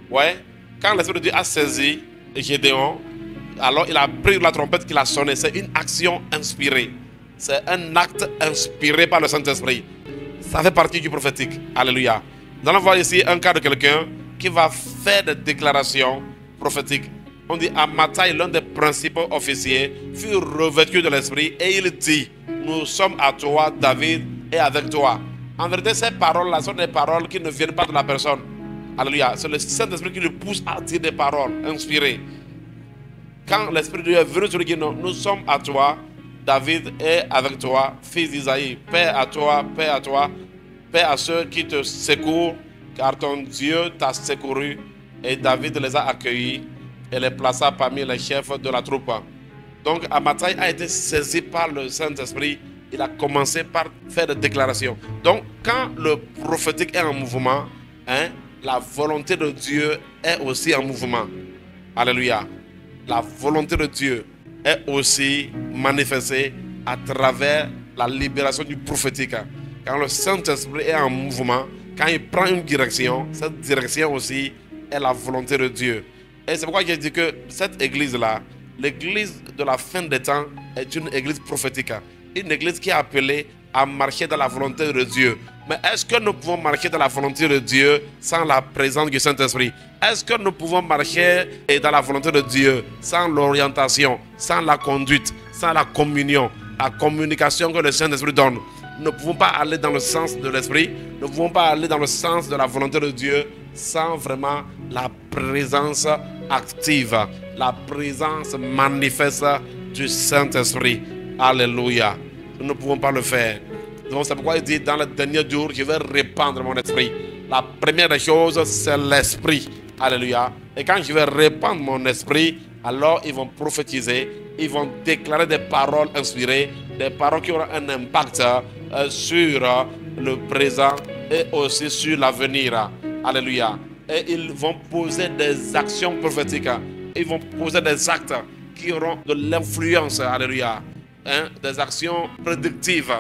Ouais. Quand l'Esprit de Dieu a saisi Gédéon, alors il a pris la trompette qu'il a sonné. C'est une action inspirée. C'est un acte inspiré par le Saint-Esprit. Ça fait partie du prophétique. Alléluia. Nous allons voir ici un cas de quelqu'un qui va faire des déclarations prophétiques. On dit Amattai, l'un des principaux officiers, fut revêtu de l'esprit et il dit, nous sommes à toi, David, et avec toi. En vérité, ces paroles-là sont des paroles qui ne viennent pas de la personne. Alléluia. C'est le Saint-Esprit qui le pousse à dire des paroles inspirées. Quand l'Esprit de Dieu est venu sur lui, nous sommes à toi, David, et avec toi, fils d'Isaïe. Paix à toi, paix à toi, paix à ceux qui te secourent, car ton Dieu t'a secouru. Et David les a accueillis et les plaça parmi les chefs de la troupe. Donc Amattai a été saisi par le Saint-Esprit. Il a commencé par faire des déclarations. Donc quand le prophétique est en mouvement, la volonté de Dieu est aussi en mouvement. Alléluia. La volonté de Dieu est aussi manifestée à travers la libération du prophétique. Quand le Saint-Esprit est en mouvement, quand il prend une direction, cette direction aussi est la volonté de Dieu. Et c'est pourquoi j'ai dit que cette église-là, l'église de la fin des temps, est une église prophétique. Une église qui est appelée à marcher dans la volonté de Dieu. Mais est-ce que nous pouvons marcher dans la volonté de Dieu sans la présence du Saint-Esprit? Est-ce que nous pouvons marcher dans la volonté de Dieu sans l'orientation, sans la conduite, sans la communion, la communication que le Saint-Esprit donne? Nous ne pouvons pas aller dans le sens de l'Esprit, nous ne pouvons pas aller dans le sens de la volonté de Dieu sans vraiment la présence active, la présence manifeste du Saint-Esprit. Alléluia. Nous ne pouvons pas le faire. Donc c'est pourquoi il dit dans le dernier jour, je vais répandre mon esprit. La première des choses, c'est l'esprit. Alléluia. Et quand je vais répandre mon esprit, alors ils vont prophétiser, ils vont déclarer des paroles inspirées, des paroles qui auront un impact sur le présent et aussi sur l'avenir. Alléluia. Et ils vont poser des actions prophétiques. Ils vont poser des actes qui auront de l'influence. Alléluia. Des actions prédictives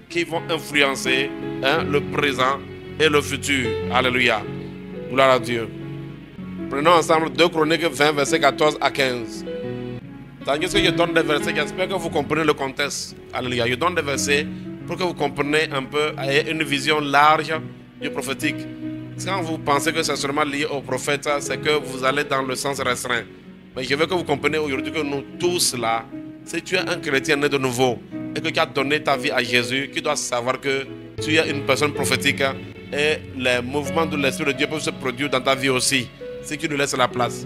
qui vont influencer le présent et le futur. Alléluia. Gloire à Dieu. Prenons ensemble 2 Chroniques 20, versets 14 à 15. Tandis que je donne des versets, j'espère que vous comprenez le contexte. Alléluia. Je donne des versets pour que vous compreniez un peu, ayez une vision large du prophétique. Quand vous pensez que c'est seulement lié au prophète, c'est que vous allez dans le sens restreint. Mais je veux que vous compreniez aujourd'hui que nous tous là, si tu es un chrétien né de nouveau et que tu as donné ta vie à Jésus, tu dois savoir que tu es une personne prophétique et les mouvements de l'Esprit de Dieu peuvent se produire dans ta vie aussi, si tu nous laisses la place.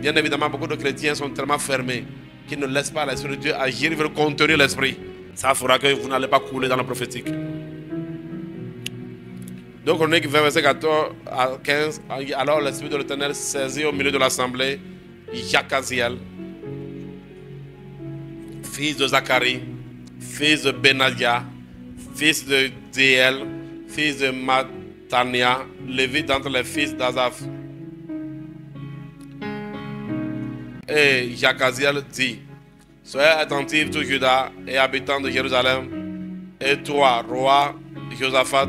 Bien évidemment, beaucoup de chrétiens sont tellement fermés qu'ils ne laissent pas l'Esprit de Dieu agir, ils veulent contenir l'Esprit. Ça fera que vous n'allez pas couler dans le prophétique. Donc on est 20, verset 14 à 15. Alors l'Esprit de l'Éternel saisit au milieu de l'assemblée Jacaziel, fils de Zacharie, fils de Benadia, fils de Diel, fils de Matania, lévite d'entre les fils d'Azaph. Et Jacaziel dit, soyez attentifs tous Juda et habitants de Jérusalem, et toi, roi Josaphat,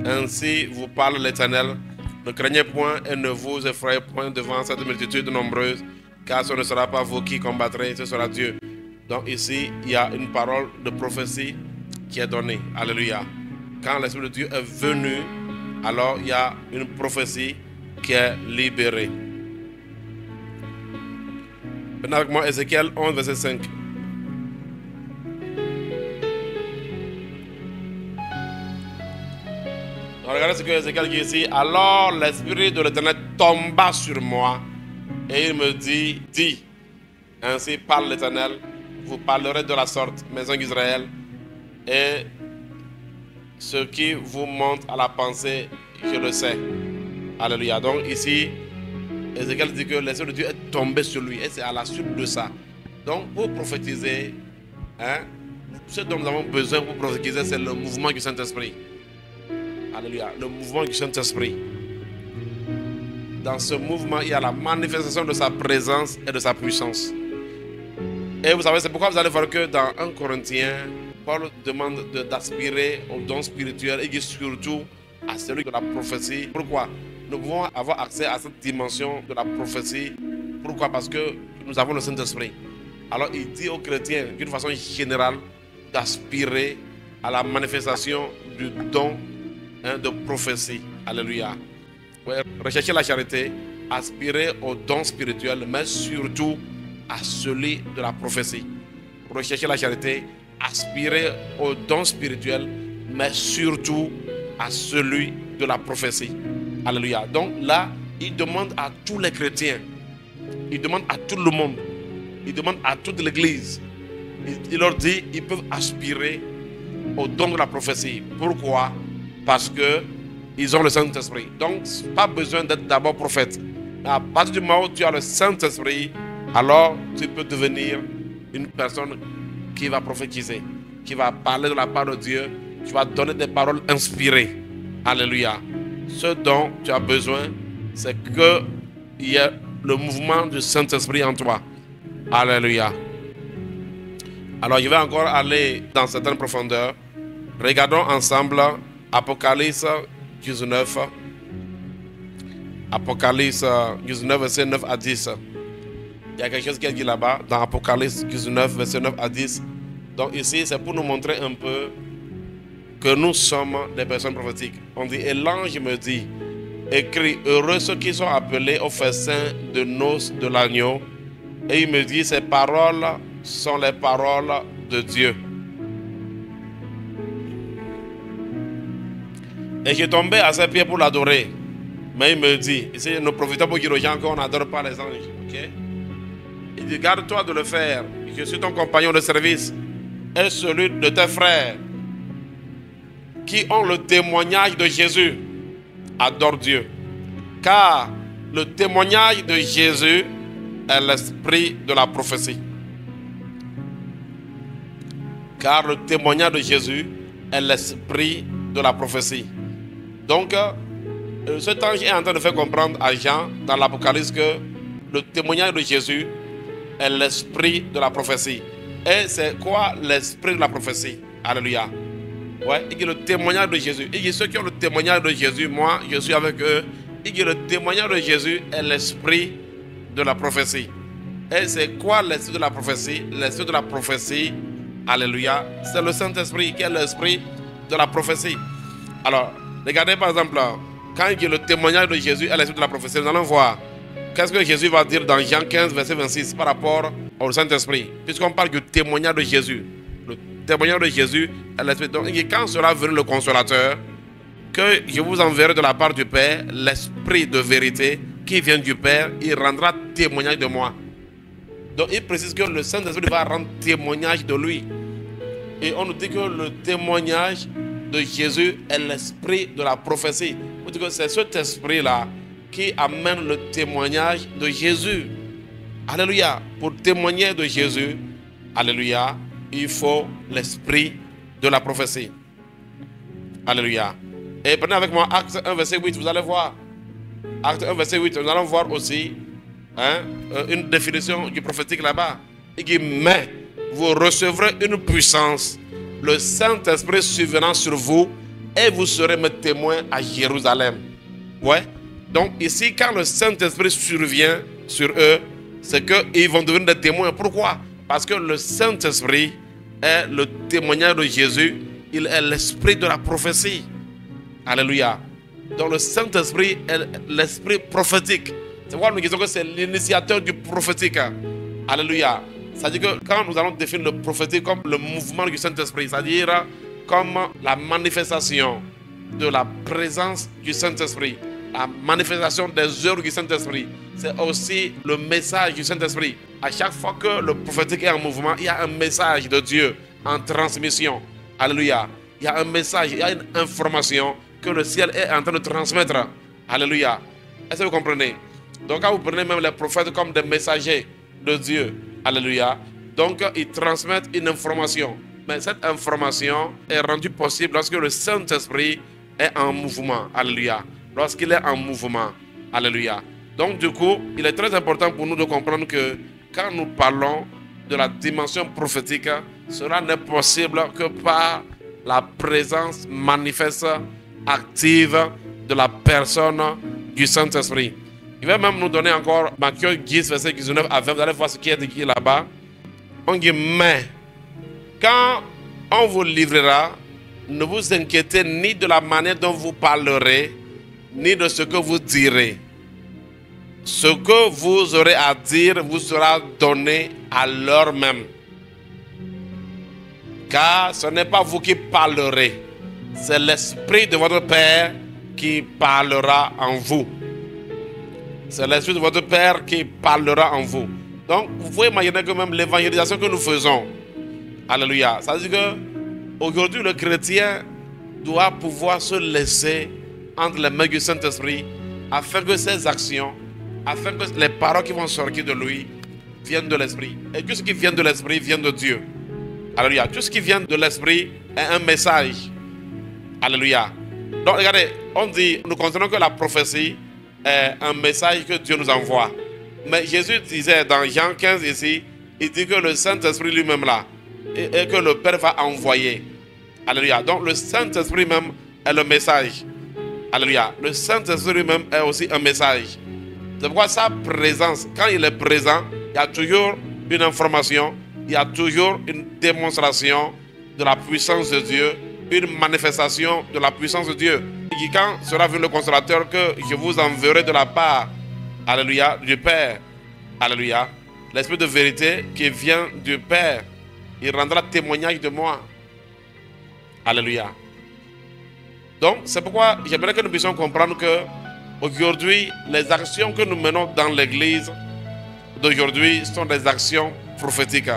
ainsi vous parle l'Éternel, ne craignez point et ne vous effrayez point devant cette multitude nombreuse, car ce ne sera pas vous qui combattrez, ce sera Dieu. Donc ici, il y a une parole de prophétie qui est donnée. Alléluia. Quand l'Esprit de Dieu est venu, alors il y a une prophétie qui est libérée. Maintenant avec moi, Ézéchiel 11, verset 5. Regardez ce que Ézéchiel dit ici. Alors l'Esprit de l'Éternel tomba sur moi et il me dit, dis, ainsi parle l'Éternel, vous parlerez de la sorte, maison d'Israël, et ce qui vous monte à la pensée, je le sais. Alléluia. Donc ici, Ézéchiel dit que l'Esprit de Dieu est tombé sur lui et c'est à la suite de ça. Donc pour prophétiser, ce dont nous avons besoin pour prophétiser, c'est le mouvement du Saint-Esprit. Alléluia. Le mouvement du Saint-Esprit. Dans ce mouvement, il y a la manifestation de sa présence et de sa puissance. Et vous savez, c'est pourquoi vous allez voir que dans 1 Corinthiens, Paul demande d'aspirer au don spirituel et surtout à celui de la prophétie. Pourquoi? Nous pouvons avoir accès à cette dimension de la prophétie. Pourquoi? Parce que nous avons le Saint-Esprit. Alors il dit aux chrétiens d'une façon générale d'aspirer à la manifestation du don de prophétie. Alléluia. Ouais, recherchez la charité, aspirez au don spirituel, mais surtout à celui de la prophétie. Recherchez la charité, aspirez au don spirituel, mais surtout à celui de la prophétie. Alléluia. Donc là, il demande à tous les chrétiens, il demande à tout le monde, il demande à toute l'église. Il leur dit, ils peuvent aspirer au don de la prophétie. Pourquoi? Parce que ils ont le Saint-Esprit. Donc, pas besoin d'être d'abord prophète. À partir du moment où tu as le Saint-Esprit, alors tu peux devenir une personne qui va prophétiser, qui va parler de la part de Dieu, qui va donner des paroles inspirées. Alléluia. Ce dont tu as besoin, c'est qu'il y ait le mouvement du Saint-Esprit en toi. Alléluia. Alors, je vais encore aller dans certaines profondeurs. Regardons ensemble Apocalypse 19. Apocalypse 19, verset 9 à 10. Il y a quelque chose qui est dit là-bas, dans Apocalypse 19, verset 9 à 10. Donc ici, c'est pour nous montrer un peu que nous sommes des personnes prophétiques. On dit, et l'ange me dit, écrit, heureux ceux qui sont appelés au festin de noces de l'agneau. Et il me dit, ces paroles sont les paroles de Dieu. Et j'ai tombé à ses pieds pour l'adorer. Mais il me dit, ici nous profitons pour dire aux gens qu'on n'adore pas les anges. Okay? Il dit, garde-toi de le faire. Je suis ton compagnon de service et celui de tes frères qui ont le témoignage de Jésus. Adore Dieu. Car le témoignage de Jésus est l'esprit de la prophétie. Car le témoignage de Jésus est l'esprit de la prophétie. Donc, cet ange est en train de faire comprendre à Jean dans l'Apocalypse que le témoignage de Jésus est l'esprit de la prophétie. Et c'est quoi l'esprit de la prophétie? Alléluia. Ouais, il dit le témoignage de Jésus. Il dit ceux qui ont le témoignage de Jésus, moi je suis avec eux. Il dit le témoignage de Jésus est l'esprit de la prophétie. Et c'est quoi l'esprit de la prophétie? L'esprit de la prophétie, alléluia, c'est le Saint-Esprit qui est l'esprit de la prophétie. Alors, regardez par exemple, quand il dit le témoignage de Jésus est l'esprit de la prophétie, nous allons voir qu'est-ce que Jésus va dire dans Jean 15, verset 26 par rapport au Saint-Esprit. Puisqu'on parle du témoignage de Jésus. Le témoignage de Jésus est l'esprit. Donc, quand sera venu le consolateur, que je vous enverrai de la part du Père, l'esprit de vérité qui vient du Père, il rendra témoignage de moi. Donc, il précise que le Saint-Esprit va rendre témoignage de lui. Et on nous dit que le témoignage de Jésus est l'esprit de la prophétie. On dit que c'est cet esprit-là qui amène le témoignage de Jésus. Alléluia. Pour témoigner de Jésus, alléluia, il faut l'esprit de la prophétie. Alléluia. Et prenez avec moi Acte 1, verset 8, vous allez voir. Acte 1, verset 8, nous allons voir aussi une définition du prophétique là-bas. Il dit, mais vous recevrez une puissance, le Saint-Esprit survenant sur vous, et vous serez mes témoins à Jérusalem. Ouais. Donc ici, quand le Saint-Esprit survient sur eux, c'est qu'ils vont devenir des témoins. Pourquoi? Parce que le Saint-Esprit est le témoignage de Jésus. Il est l'esprit de la prophétie. Alléluia. Donc le Saint-Esprit est l'esprit prophétique. C'est pourquoi nous disons que c'est l'initiateur du prophétique. Alléluia. C'est-à-dire que quand nous allons définir le prophétique comme le mouvement du Saint-Esprit, c'est-à-dire comme la manifestation de la présence du Saint-Esprit, la manifestation des œuvres du Saint-Esprit, c'est aussi le message du Saint-Esprit. À chaque fois que le prophétique est en mouvement, il y a un message de Dieu en transmission. Alléluia. Il y a un message, il y a une information que le ciel est en train de transmettre. Alléluia. Est-ce que vous comprenez? Donc quand vous prenez même les prophètes comme des messagers de Dieu, alléluia, donc ils transmettent une information. Mais cette information est rendue possible lorsque le Saint-Esprit est en mouvement. Alléluia. Lorsqu'il est en mouvement. Alléluia. Donc du coup, il est très important pour nous de comprendre que quand nous parlons de la dimension prophétique, cela n'est possible que par la présence manifeste, active de la personne du Saint-Esprit. Il va même nous donner encore Matthieu 10, verset 19 à 20. Vous allez voir ce qui est écrit là-bas. On dit, mais quand on vous livrera, ne vous inquiétez ni de la manière dont vous parlerez, ni de ce que vous direz. Ce que vous aurez à dire vous sera donné à l'heure même. Car ce n'est pas vous qui parlerez, c'est l'Esprit de votre Père qui parlera en vous. C'est l'Esprit de votre Père qui parlera en vous. Donc, vous pouvez imaginer que même l'évangélisation que nous faisons, alléluia, ça veut dire qu'aujourd'hui, le chrétien doit pouvoir se laisser entre les mains du Saint-Esprit afin que ses actions, afin que les paroles qui vont sortir de lui viennent de l'Esprit. Et tout ce qui vient de l'Esprit vient de Dieu. Alléluia. Tout ce qui vient de l'Esprit est un message. Alléluia. Donc, regardez, on dit, nous considérons que la prophétie est un message que Dieu nous envoie. Mais Jésus disait dans Jean 15 ici, il dit que le Saint-Esprit lui-même là, et que le Père va envoyer. Alléluia. Donc, le Saint-Esprit même est le message. Alléluia. Le Saint-Esprit lui-même est aussi un message. C'est pourquoi sa présence, quand il est présent, il y a toujours une information, il y a toujours une démonstration de la puissance de Dieu, une manifestation de la puissance de Dieu. Et quand sera venu le consolateur que je vous enverrai de la part, alléluia, du Père, alléluia, l'Esprit de vérité qui vient du Père, il rendra témoignage de moi. Alléluia. Donc, c'est pourquoi j'aimerais que nous puissions comprendre que aujourd'hui, les actions que nous menons dans l'église d'aujourd'hui sont des actions prophétiques.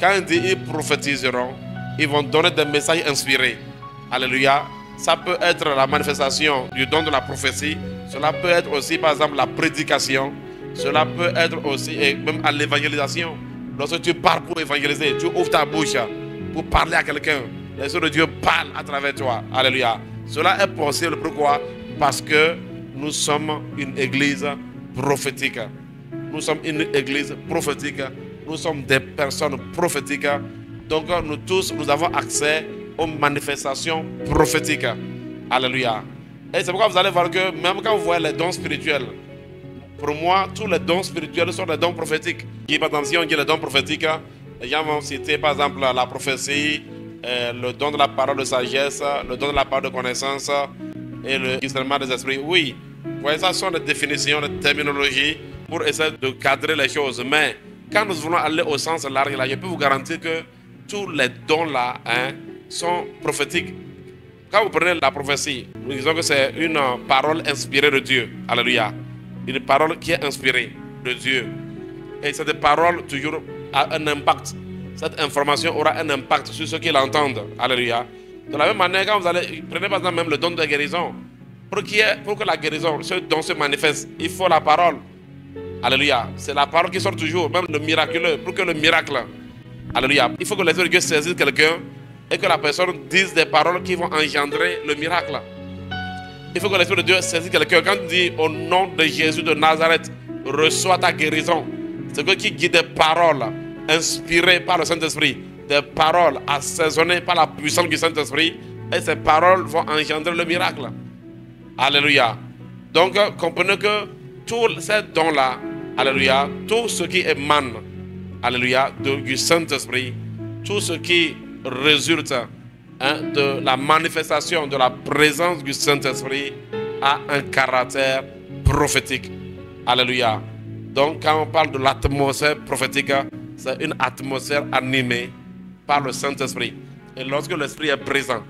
Quand il dit ils prophétiseront, ils vont donner des messages inspirés. Alléluia. Ça peut être la manifestation du don de la prophétie. Cela peut être aussi, par exemple, la prédication. Cela peut être aussi, et même à l'évangélisation. Lorsque tu parles pour évangéliser, tu ouvres ta bouche pour parler à quelqu'un. L'Esprit de Dieu parle à travers toi. Alléluia. Cela est possible. Pourquoi? Parce que nous sommes une église prophétique. Nous sommes une église prophétique. Nous sommes des personnes prophétiques. Donc nous tous, nous avons accès aux manifestations prophétiques. Alléluia. Et c'est pourquoi vous allez voir que même quand vous voyez les dons spirituels, pour moi, tous les dons spirituels sont des dons prophétiques. Par exemple, si on dit les dons prophétiques, les gens vont citer par exemple la prophétie, le don de la parole de sagesse, le don de la parole de connaissance et le discernement des esprits. Oui, vous voyez, ça sont des définitions, des terminologies pour essayer de cadrer les choses. Mais quand nous voulons aller au sens large, là, je peux vous garantir que tous les dons là sont prophétiques. Quand vous prenez la prophétie, nous disons que c'est une parole inspirée de Dieu. Alléluia. Une parole qui est inspirée de Dieu. Et cette parole toujours a un impact. Cette information aura un impact sur ceux qui l'entendent. Alléluia. De la même manière, quand vous allez, prenez par exemple même le don de guérison. Pour que la guérison, ce don se manifeste, il faut la parole. Alléluia. C'est la parole qui sort toujours, même le miraculeux, pour que le miracle. Alléluia. Il faut que l'Esprit de Dieu saisisse quelqu'un et que la personne dise des paroles qui vont engendrer le miracle. Il faut que l'Esprit de Dieu saisisse quelqu'un. Quand il dit au nom de Jésus de Nazareth, reçois ta guérison. C'est que qui dit des paroles inspirées par le Saint-Esprit, des paroles assaisonnées par la puissance du Saint-Esprit, et ces paroles vont engendrer le miracle. Alléluia. Donc, comprenez que tous ces dons-là, alléluia, tout ce qui émane, alléluia, du Saint-Esprit, tout ce qui résulte de la manifestation de la présence du Saint-Esprit a un caractère prophétique. Alléluia. Donc, quand on parle de l'atmosphère prophétique, c'est une atmosphère animée par le Saint-Esprit. Et lorsque l'Esprit est présent,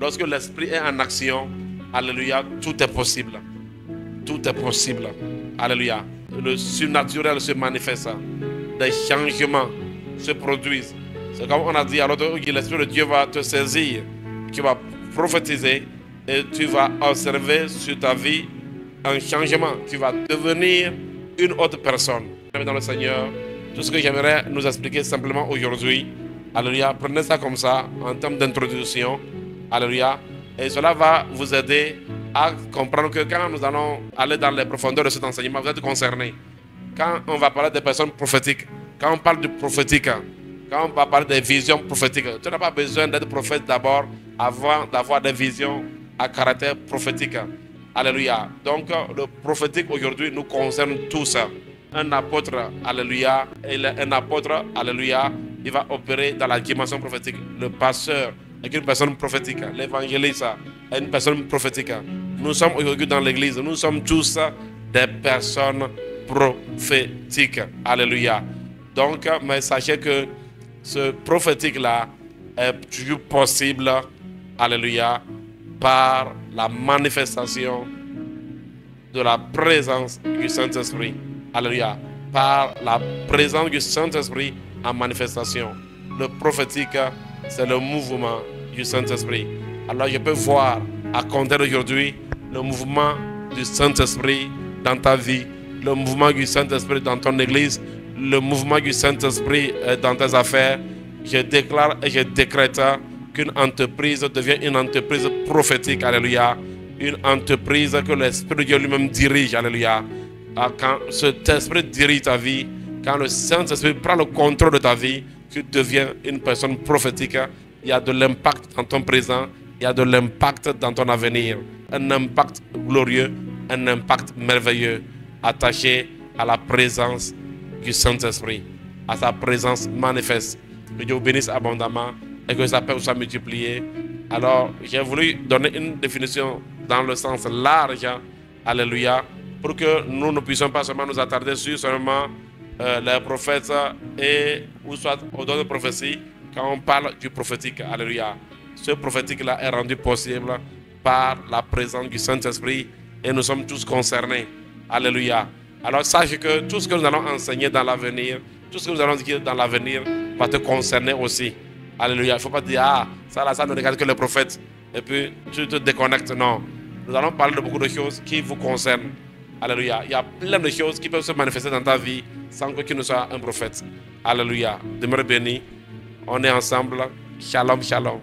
lorsque l'Esprit est en action, alléluia, tout est possible. Tout est possible. Alléluia. Le surnaturel se manifeste. Des changements se produisent. C'est comme on a dit, alors l'Esprit de Dieu va te saisir, tu vas prophétiser et tu vas observer sur ta vie un changement. Tu vas devenir une autre personne. Dans le Seigneur, tout ce que j'aimerais nous expliquer simplement aujourd'hui, alléluia, prenez ça comme ça, en termes d'introduction, alléluia, et cela va vous aider à comprendre que quand nous allons aller dans les profondeurs de cet enseignement, vous êtes concernés. Quand on va parler des personnes prophétiques, quand on parle du prophétique, quand on va parler des visions prophétiques, tu n'as pas besoin d'être prophète d'abord avant d'avoir des visions à caractère prophétique. Alléluia. Donc, le prophétique aujourd'hui nous concerne tous. Un apôtre, alléluia, un apôtre, alléluia, il va opérer dans la dimension prophétique. Le pasteur est une personne prophétique. L'évangéliste est une personne prophétique. nous sommes aujourd'hui dans l'église, nous sommes tous des personnes prophétiques. Alléluia. Donc, mais sachez que ce prophétique-là est toujours possible, alléluia, par la manifestation de la présence du Saint-Esprit. Alléluia. Par la présence du Saint-Esprit en manifestation. Le prophétique, c'est le mouvement du Saint-Esprit. Alors je peux voir à compter d'aujourd'hui le mouvement du Saint-Esprit dans ta vie, le mouvement du Saint-Esprit dans ton église, le mouvement du Saint-Esprit dans tes affaires. Je déclare et je décrète qu'une entreprise devient une entreprise prophétique, alléluia. Une entreprise que l'Esprit de Dieu lui-même dirige, alléluia. Quand cet esprit dirige ta vie, quand le Saint-Esprit prend le contrôle de ta vie, tu deviens une personne prophétique. Il y a de l'impact dans ton présent, il y a de l'impact dans ton avenir. Un impact glorieux, un impact merveilleux, attaché à la présence du Saint-Esprit, à sa présence manifeste. Que Dieu vous bénisse abondamment et que sa paix soit multipliée. Alors, j'ai voulu donner une définition dans le sens large, alléluia, pour que nous ne puissions pas seulement nous attarder sur seulement les prophètes et ou soit au don de prophétie quand on parle du prophétique, alléluia. Ce prophétique-là est rendu possible par la présence du Saint-Esprit et nous sommes tous concernés, alléluia. Alors sache que tout ce que nous allons enseigner dans l'avenir, tout ce que nous allons dire dans l'avenir va te concerner aussi, alléluia. Il ne faut pas dire, ah, ça ne regarde que les prophètes et puis tu te déconnectes, non. Nous allons parler de beaucoup de choses qui vous concernent. Alléluia. Il y a plein de choses qui peuvent se manifester dans ta vie sans que tu ne sois un prophète. Alléluia. Demeure béni. On est ensemble. Shalom, shalom.